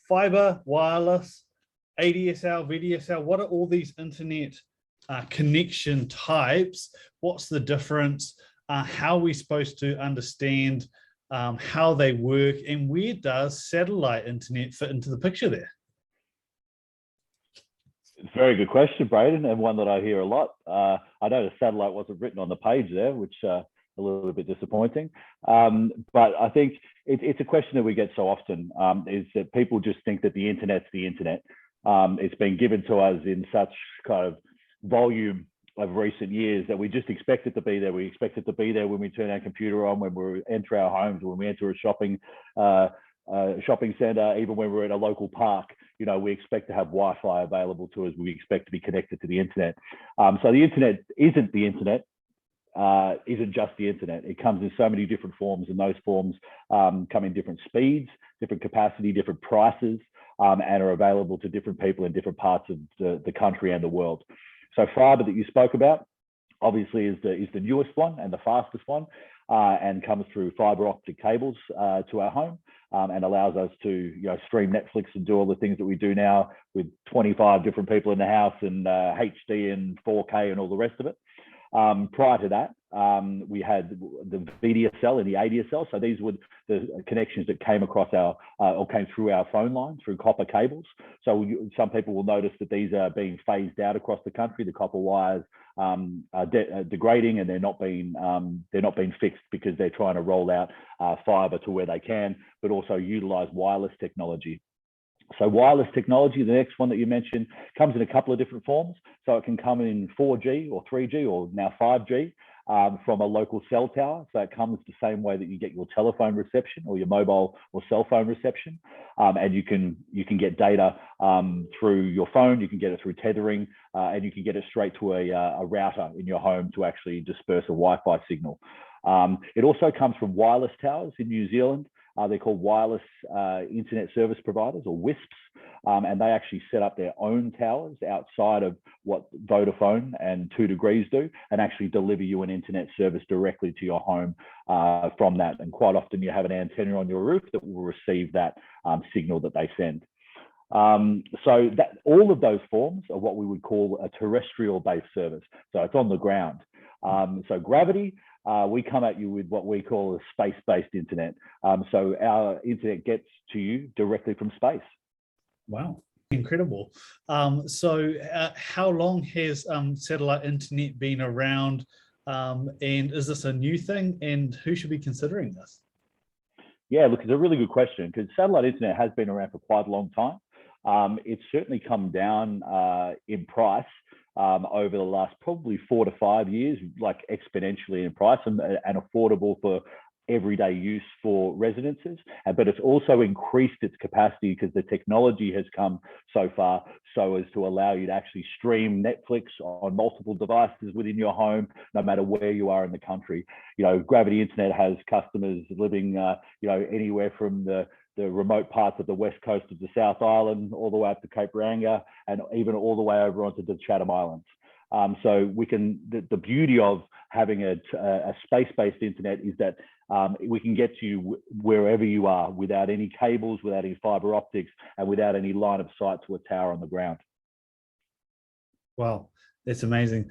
fiber, wireless, ADSL, VDSL, what are all these internet connection types? What's the difference? How are we supposed to understand how they work, and where does satellite internet fit into the picture there? It's a very good question, Braden, and one that I hear a lot. I know the satellite wasn't written on the page there, which a little bit disappointing. But I think it's a question that we get so often, is that people just think that the internet's the internet. It's been given to us in such kind of volume of recent years that we just expect it to be there. We expect it to be there when we turn our computer on, when we enter our homes, when we enter a shopping center, even when we're in a local park. You know, we expect to have Wi-Fi available to us. We expect to be connected to the internet. So the internet isn't the internet, isn't just the internet. It comes in so many different forms, and those forms come in different speeds, different capacity, different prices, and are available to different people in different parts of the country and the world. So fiber that you spoke about, obviously, is the newest one and the fastest one, and comes through fiber optic cables to our home, and allows us to stream Netflix and do all the things that we do now with 25 different people in the house, and HD and 4K and all the rest of it. Prior to that, we had the VDSL and the ADSL. So these were the connections that came across or came through our phone line through copper cables. So some people will notice that these are being phased out across the country. The copper wires are degrading, and they're not being fixed because they're trying to roll out fiber to where they can, but also utilize wireless technology. So wireless technology, the next one that you mentioned, comes in a couple of different forms. So it can come in 4G or 3G or now 5G from a local cell tower. So it comes the same way that you get your telephone reception or your mobile or cell phone reception. And you can get data through your phone, you can get it through tethering, and you can get it straight to a router in your home to actually disperse a Wi-Fi signal. It also comes from wireless towers in New Zealand. They're called wireless internet service providers, or WISPs, and they actually set up their own towers outside of what Vodafone and 2 Degrees do, and actually deliver you an internet service directly to your home from that. And quite often you have an antenna on your roof that will receive that signal that they send. So that all of those forms are what we would call a terrestrial-based service. So it's on the ground. So gravity, we come at you with what we call a space-based internet. So our internet gets to you directly from space. Wow, incredible. So how long has satellite internet been around, and is this a new thing, and who should be considering this? Yeah, look, it's a really good question, because satellite internet has been around for quite a long time. It's certainly come down in price over the last probably 4 to 5 years, like exponentially in price, and affordable for everyday use for residences. But it's also increased its capacity because the technology has come so far so as to allow you to actually stream Netflix on multiple devices within your home, no matter where you are in the country. Gravity Internet has customers living, anywhere from the remote parts of the west coast of the South Island, all the way up to Cape Reinga, and even all the way over onto the Chatham Islands. So we can, the beauty of having a space-based internet is that we can get to you wherever you are without any cables, without any fiber optics, and without any line of sight to a tower on the ground. Wow, that's amazing.